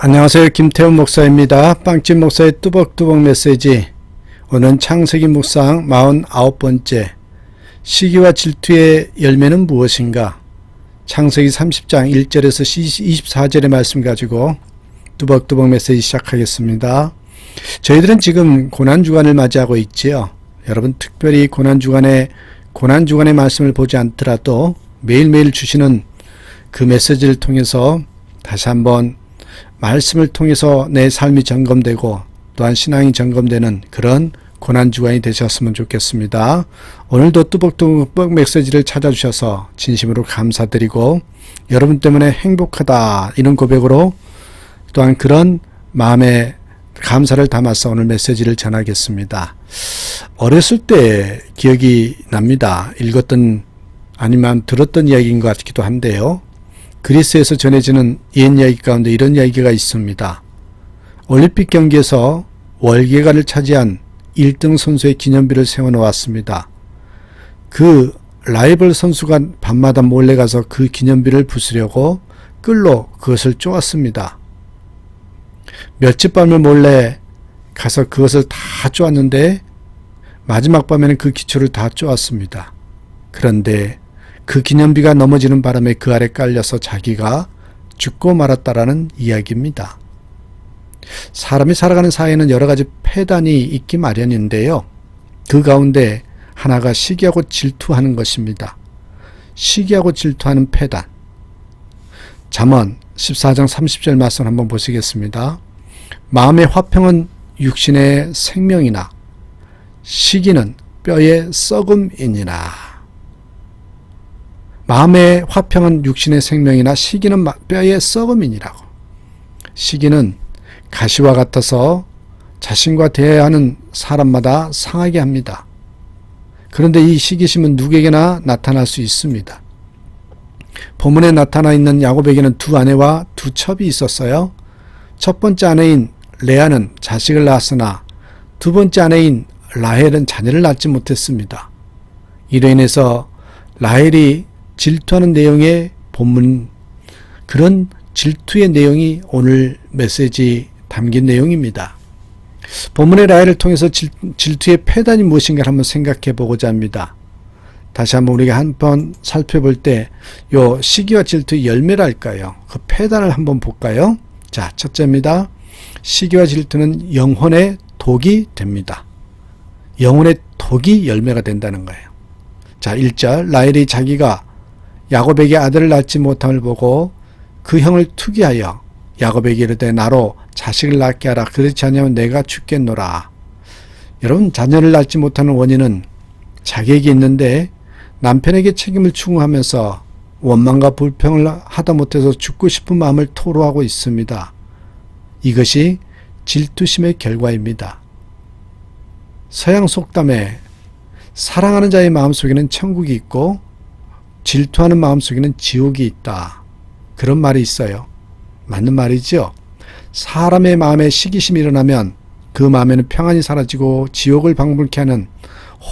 안녕하세요. 김태훈 목사입니다. 빵집 목사의 뚜벅뚜벅 메시지. 오늘은 창세기 묵상 49번째 시기와 질투의 열매는 무엇인가? 창세기 30장 1절에서 24절의 말씀 가지고 뚜벅뚜벅 메시지 시작하겠습니다. 저희들은 지금 고난주간을 맞이하고 있지요. 여러분 특별히 고난주간의 말씀을 보지 않더라도 매일매일 주시는 그 메시지를 통해서 다시 한번 말씀을 통해서 내 삶이 점검되고 또한 신앙이 점검되는 그런 고난주간이 되셨으면 좋겠습니다. 오늘도 뚜벅뚜벅 메시지를 찾아주셔서 진심으로 감사드리고 여러분 때문에 행복하다 이런 고백으로 또한 그런 마음의 감사를 담아서 오늘 메시지를 전하겠습니다. 어렸을 때 기억이 납니다. 읽었던 아니면 들었던 이야기인 것 같기도 한데요. 그리스에서 전해지는 옛 이야기 가운데 이런 이야기가 있습니다. 올림픽 경기에서 월계관을 차지한 1등 선수의 기념비를 세워놓았습니다. 그 라이벌 선수가 밤마다 몰래 가서 그 기념비를 부수려고 끌로 그것을 쪼았습니다. 며칠 밤을 몰래 가서 그것을 다 쪼았는데 마지막 밤에는 그 기초를 다 쪼았습니다. 그런데 그 기념비가 넘어지는 바람에 그 아래 깔려서 자기가 죽고 말았다라는 이야기입니다. 사람이 살아가는 사회에는 여러 가지 폐단이 있기 마련인데요. 그 가운데 하나가 시기하고 질투하는 것입니다. 시기하고 질투하는 폐단. 잠언 14장 30절 말씀 한번 보시겠습니다. 마음의 화평은 육신의 생명이나 시기는 뼈의 썩음이니라. 마음의 화평은 육신의 생명이나 시기는 뼈의 썩음이니라고. 시기는 가시와 같아서 자신과 대화하는 사람마다 상하게 합니다. 그런데 이 시기심은 누구에게나 나타날 수 있습니다. 본문에 나타나 있는 야곱에게는 두 아내와 두 첩이 있었어요. 첫 번째 아내인 레아는 자식을 낳았으나 두 번째 아내인 라헬은 자녀를 낳지 못했습니다. 이로 인해서 라헬이 질투하는 내용의 본문, 그런 질투의 내용이 오늘 메시지 담긴 내용입니다. 본문의 라헬을 통해서 질투의 폐단이 무엇인가 한번 생각해 보고자 합니다. 다시 한번 우리가 한번 살펴볼 때 요 시기와 질투의 열매랄까요? 그 폐단을 한번 볼까요? 자, 첫째입니다. 시기와 질투는 영혼의 독이 됩니다. 영혼의 독이 열매가 된다는 거예요. 자, 1절 라헬이 자기가 야곱에게 아들을 낳지 못함을 보고 그 형을 투기하여 야곱에게 이르되 나로 자식을 낳게 하라. 그렇지 않으면 내가 죽겠노라. 여러분, 자녀를 낳지 못하는 원인은 자기에게 있는데 남편에게 책임을 추궁하면서 원망과 불평을 하다 못해서 죽고 싶은 마음을 토로하고 있습니다. 이것이 질투심의 결과입니다. 서양 속담에 사랑하는 자의 마음속에는 천국이 있고 질투하는 마음속에는 지옥이 있다. 그런 말이 있어요. 맞는 말이죠. 사람의 마음에 시기심이 일어나면 그 마음에는 평안이 사라지고 지옥을 방불케 하는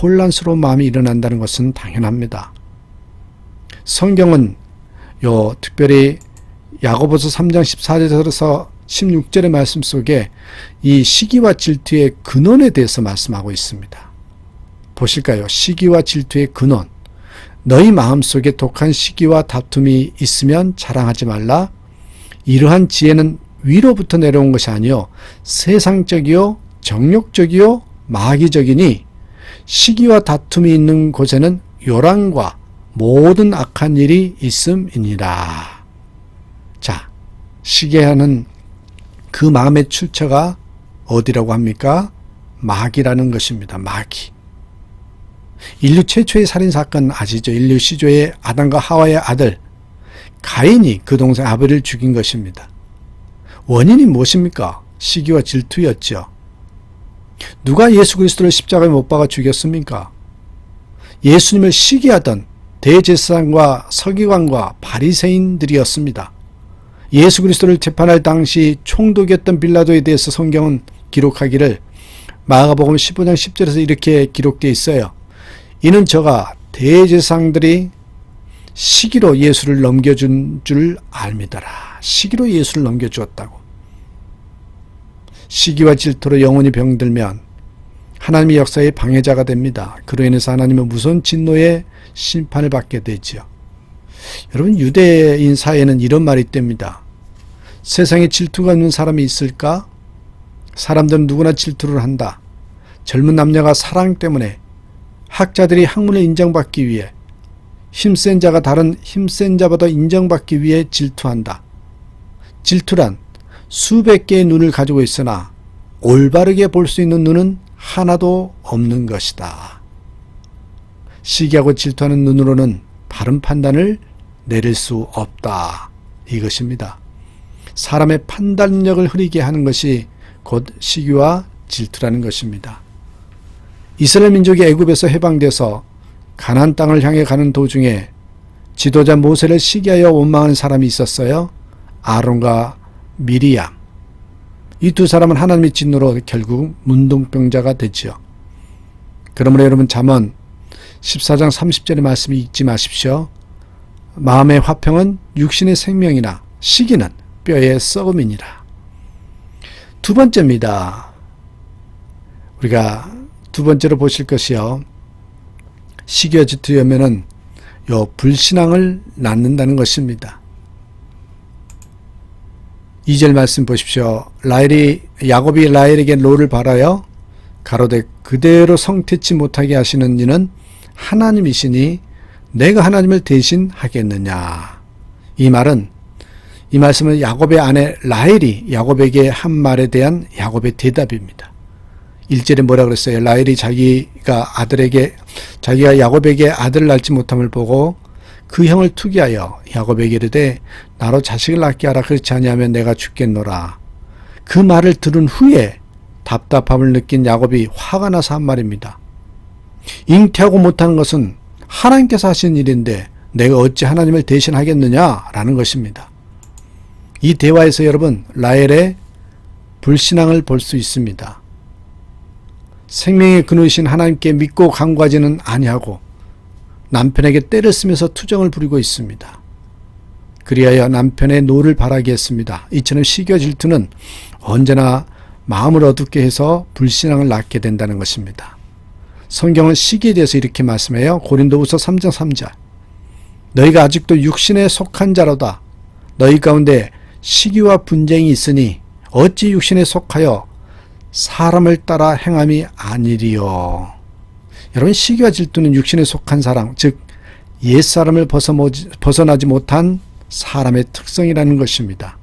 혼란스러운 마음이 일어난다는 것은 당연합니다. 성경은 특별히 야고보서 3장 14절에서 16절의 말씀 속에 이 시기와 질투의 근원에 대해서 말씀하고 있습니다. 보실까요? 시기와 질투의 근원. 너희 마음속에 독한 시기와 다툼이 있으면 자랑하지 말라. 이러한 지혜는 위로부터 내려온 것이 아니요 세상적이요 정욕적이요 마귀적이니 시기와 다툼이 있는 곳에는 요란과 모든 악한 일이 있음이니라. 자, 시기하는 그 마음의 출처가 어디라고 합니까? 마귀라는 것입니다. 마귀. 인류 최초의 살인사건 아시죠? 인류 시조의 아담과 하와의 아들 가인이 그 동생 아벨을 죽인 것입니다. 원인이 무엇입니까? 시기와 질투였죠. 누가 예수 그리스도를 십자가에 못 박아 죽였습니까? 예수님을 시기하던 대제사장과 서기관과 바리새인들이었습니다. 예수 그리스도를 재판할 당시 총독이었던 빌라도에 대해서 성경은 기록하기를 마가복음 15장 10절에서 이렇게 기록되어 있어요. 이는 저가 대제사장들이 시기로 예수를 넘겨준 줄 압니다라. 시기로 예수를 넘겨주었다고. 시기와 질투로 영혼이 병들면 하나님의 역사의 방해자가 됩니다. 그로 인해서 하나님은 무서운 진노의 심판을 받게 되죠. 여러분, 유대인 사이에는 이런 말이 있답니다. 세상에 질투가 없는 사람이 있을까? 사람들은 누구나 질투를 한다. 젊은 남녀가 사랑 때문에, 학자들이 학문을 인정받기 위해, 힘센 자가 다른 힘센 자보다 인정받기 위해 질투한다. 질투란 수백 개의 눈을 가지고 있으나 올바르게 볼 수 있는 눈은 하나도 없는 것이다. 시기하고 질투하는 눈으로는 바른 판단을 내릴 수 없다. 이것입니다. 사람의 판단력을 흐리게 하는 것이 곧 시기와 질투라는 것입니다. 이스라엘 민족이 애굽에서 해방돼서 가나안 땅을 향해 가는 도중에 지도자 모세를 시기하여 원망하는 사람이 있었어요. 아론과 미리암. 이 두 사람은 하나님의 진노로 결국 문둥병자가 되지요. 그러므로 여러분, 잠언 14장 30절의 말씀을 잊지 마십시오. 마음의 화평은 육신의 생명이나 시기는 뼈의 썩음이니라. 두 번째입니다. 우리가 두 번째로 보실 것이요, 시기와 질투하면은 불신앙을 낳는다는 것입니다. 2절 말씀 보십시오. 야곱이 라헬에게 노를 바라여 가로되 그대로 성태치 못하게 하시는 이는 하나님이시니 내가 하나님을 대신하겠느냐. 이 말씀은 야곱의 아내 라헬이 야곱에게 한 말에 대한 야곱의 대답입니다. 1절에 뭐라 그랬어요? 라헬이 자기가 야곱에게 아들을 낳지 못함을 보고 그 형을 투기하여 야곱에게 이르되 나로 자식을 낳게 하라. 그렇지 아니하면 내가 죽겠노라. 그 말을 들은 후에 답답함을 느낀 야곱이 화가 나서 한 말입니다. 잉태하고 못하는 것은 하나님께서 하신 일인데 내가 어찌 하나님을 대신하겠느냐라는 것입니다. 이 대화에서 여러분, 라헬의 불신앙을 볼 수 있습니다. 생명의 근원이신 하나님께 믿고 간구하지는 아니하고 남편에게 때를 쓰면서 투정을 부리고 있습니다. 그리하여 남편의 노를 바라게 했습니다. 이처럼 시기와 질투는 언제나 마음을 어둡게 해서 불신앙을 낳게 된다는 것입니다. 성경은 시기에 대해서 이렇게 말씀해요. 고린도후서 3장 3절. 너희가 아직도 육신에 속한 자로다. 너희 가운데 시기와 분쟁이 있으니 어찌 육신에 속하여 사람을 따라 행함이 아니리요. 여러분, 시기와 질투는 육신에 속한 사람, 즉 옛사람을 벗어나지 못한 사람의 특성이라는 것입니다.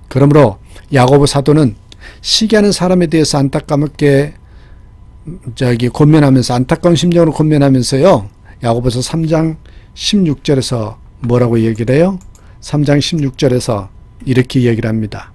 그러므로 야고보 사도는 시기하는 사람에 대해서 안타깝게 안타까운 심정으로 권면하면서요, 야고보서 3장 16절에서 뭐라고 얘기를 해요? 3장 16절에서 이렇게 얘기를 합니다.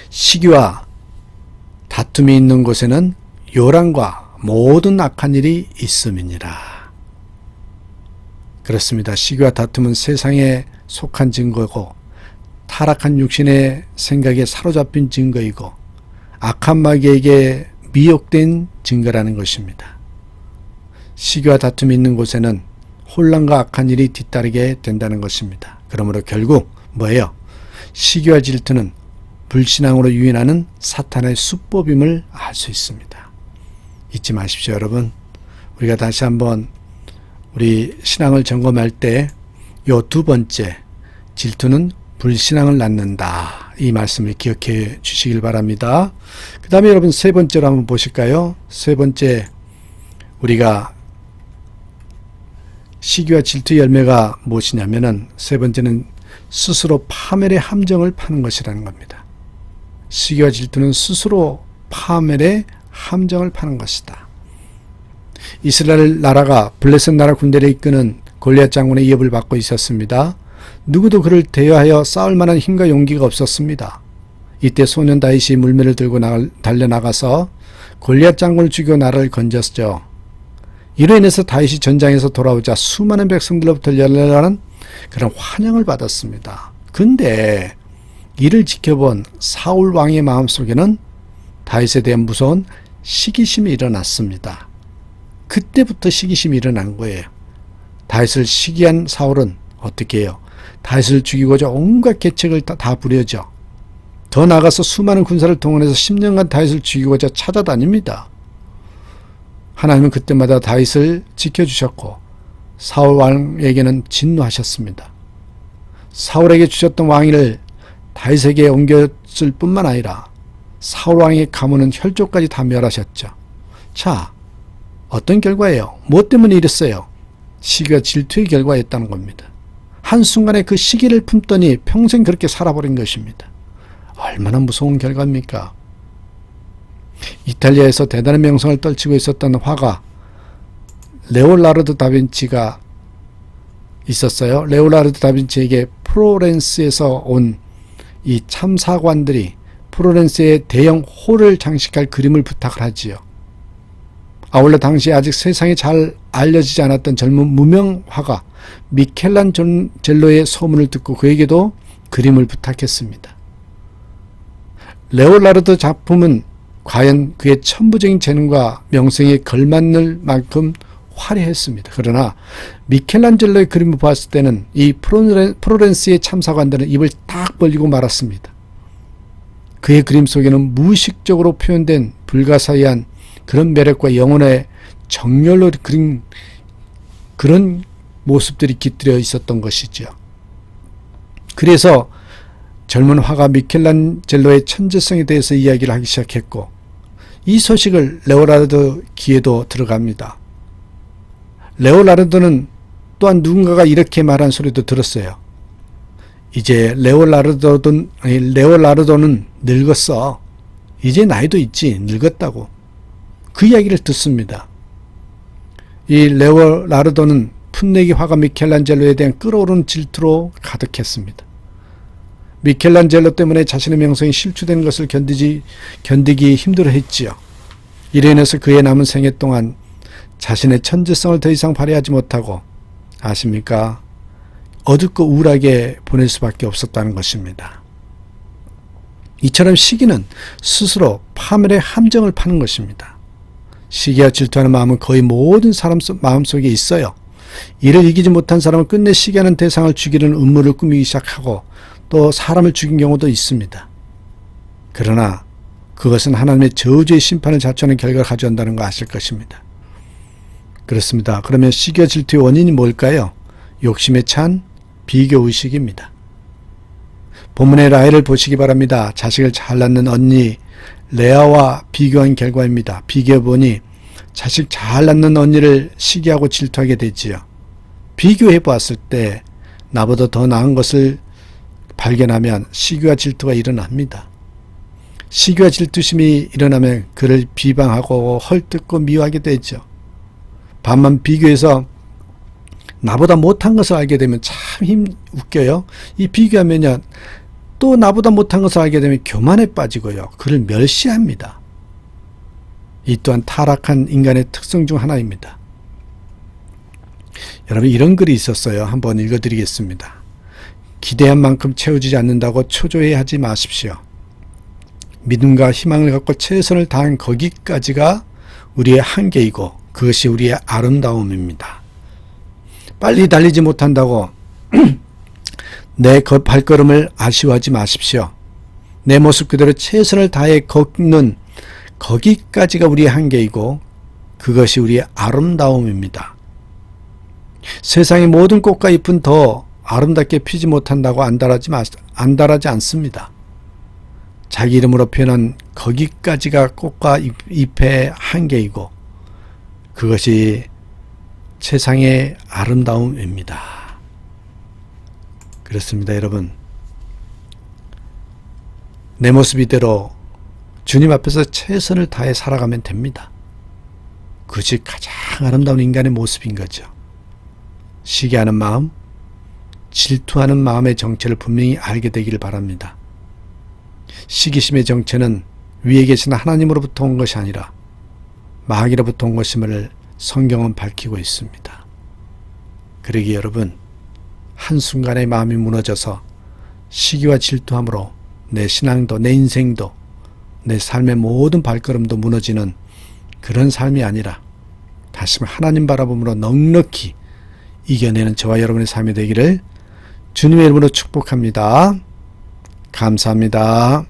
시기와 다툼이 있는 곳에는 요란과 모든 악한 일이 있음이니라. 그렇습니다. 시기와 다툼은 세상에 속한 증거고 타락한 육신의 생각에 사로잡힌 증거이고 악한 마귀에게 미혹된 증거라는 것입니다. 시기와 다툼이 있는 곳에는 혼란과 악한 일이 뒤따르게 된다는 것입니다. 그러므로 결국 뭐예요? 시기와 질투는 불신앙으로 유인하는 사탄의 수법임을 알 수 있습니다. 잊지 마십시오, 여러분. 우리가 다시 한번 우리 신앙을 점검할 때 요 두 번째, 질투는 불신앙을 낳는다. 이 말씀을 기억해 주시길 바랍니다. 그 다음에 여러분, 세 번째로 한번 보실까요? 세 번째, 우리가 시기와 질투의 열매가 무엇이냐면은, 세 번째는 스스로 파멸의 함정을 파는 것이라는 겁니다. 시기와 질투는 스스로 파멸의 함정을 파는 것이다. 이스라엘 나라가 블레셋 나라 군대를 이끄는 골리앗 장군의 위협을 받고 있었습니다. 누구도 그를 대여하여 싸울 만한 힘과 용기가 없었습니다. 이때 소년 다윗이 물매를 들고 달려나가서 골리앗 장군을 죽여 나라를 건졌죠. 이로 인해서 다윗이 전장에서 돌아오자 수많은 백성들로부터 열렬한 그런 환영을 받았습니다. 근데 이를 지켜본 사울 왕의 마음속에는 다윗에 대한 무서운 시기심이 일어났습니다. 그때부터 시기심이 일어난 거예요. 다윗을 시기한 사울은 어떻게 해요? 다윗을 죽이고자 온갖 계책을 다 부려죠. 더 나아가서 수많은 군사를 동원해서 10년간 다윗을 죽이고자 찾아다닙니다. 하나님은 그때마다 다윗을 지켜주셨고 사울 왕에게는 진노하셨습니다. 사울에게 주셨던 왕위를 다윗에게 옮겼을 뿐만 아니라 사울 왕의 가문은 혈족까지 다 멸하셨죠. 자, 어떤 결과예요? 무엇 때문에 이랬어요? 시기와 질투의 결과였다는 겁니다. 한순간에 그 시기를 품더니 평생 그렇게 살아버린 것입니다. 얼마나 무서운 결과입니까? 이탈리아에서 대단한 명성을 떨치고 있었던 화가 레오나르도 다빈치가 있었어요. 레오나르도 다빈치에게 플로렌스에서 온 이 참사관들이 플로렌스의 대형 홀을 장식할 그림을 부탁을 하지요. 아울러 당시 아직 세상에 잘 알려지지 않았던 젊은 무명 화가 미켈란젤로의 소문을 듣고 그에게도 그림을 부탁했습니다. 레오나르도 작품은 과연 그의 천부적인 재능과 명성에 걸맞는 만큼 화려했습니다. 그러나 미켈란젤로의 그림을 보았을 때는 이 플로렌스의 참사관들은 입을 딱 벌리고 말았습니다. 그의 그림 속에는 무의식적으로 표현된 불가사의한 그런 매력과 영혼의 정열로 그린 그런 모습들이 깃들여 있었던 것이죠. 그래서 젊은 화가 미켈란젤로의 천재성에 대해서 이야기를 하기 시작했고 이 소식을 레오나르도 귀에도 들어갑니다. 레오나르도는 또한 누군가가 이렇게 말한 소리도 들었어요. 이제 레오나르도는 늙었어. 이제 나이도 있지. 늙었다고. 그 이야기를 듣습니다. 이 레오나르도는 풋내기 화가 미켈란젤로에 대한 끓어오르는 질투로 가득했습니다. 미켈란젤로 때문에 자신의 명성이 실추되는 것을 견디기 힘들어했지요. 이로 인해서 그의 남은 생애 동안 자신의 천재성을 더 이상 발휘하지 못하고 아십니까? 어둡고 우울하게 보낼 수밖에 없었다는 것입니다. 이처럼 시기는 스스로 파멸의 함정을 파는 것입니다. 시기와 질투하는 마음은 거의 모든 사람 마음속에 있어요. 이를 이기지 못한 사람은 끝내 시기하는 대상을 죽이려는 음모를 꾸미기 시작하고 또 사람을 죽인 경우도 있습니다. 그러나 그것은 하나님의 저주의 심판을 자초하는 결과를 가져온다는 거 아실 것입니다. 그렇습니다. 그러면 시기와 질투의 원인이 뭘까요? 욕심에 찬 비교의식입니다. 본문의 라헬을 보시기 바랍니다. 자식을 잘 낳는 언니 레아와 비교한 결과입니다. 비교해보니 자식 잘 낳는 언니를 시기하고 질투하게 되지요. 비교해 보았을 때 나보다 더 나은 것을 발견하면 시기와 질투가 일어납니다. 시기와 질투심이 일어나면 그를 비방하고 헐뜯고 미워하게 되죠. 반면 비교해서 나보다 못한 것을 알게 되면 참 웃겨요. 이 비교하면요. 또 나보다 못한 것을 알게 되면 교만에 빠지고요. 그를 멸시합니다. 이 또한 타락한 인간의 특성 중 하나입니다. 여러분 이런 글이 있었어요. 한번 읽어드리겠습니다. 기대한 만큼 채워지지 않는다고 초조해하지 마십시오. 믿음과 희망을 갖고 최선을 다한 거기까지가 우리의 한계이고 그것이 우리의 아름다움입니다. 빨리 달리지 못한다고 내 발걸음을 아쉬워하지 마십시오. 내 모습 그대로 최선을 다해 걷는 거기까지가 우리의 한계이고 그것이 우리의 아름다움입니다. 세상의 모든 꽃과 잎은 더 아름답게 피지 못한다고 안달하지 않습니다. 자기 이름으로 표현한 거기까지가 꽃과 잎의 한계이고 그것이 세상의 아름다움입니다. 그렇습니다, 여러분. 내 모습 이대로 주님 앞에서 최선을 다해 살아가면 됩니다. 그것이 가장 아름다운 인간의 모습인 거죠. 시기하는 마음, 질투하는 마음의 정체를 분명히 알게 되기를 바랍니다. 시기심의 정체는 위에 계신 하나님으로부터 온 것이 아니라 마귀로부터 온 것임을 성경은 밝히고 있습니다. 그러기에 여러분, 한순간에 마음이 무너져서 시기와 질투함으로 내 신앙도 내 인생도 내 삶의 모든 발걸음도 무너지는 그런 삶이 아니라 다시 하나님 바라봄으로 넉넉히 이겨내는 저와 여러분의 삶이 되기를 주님의 이름으로 축복합니다. 감사합니다.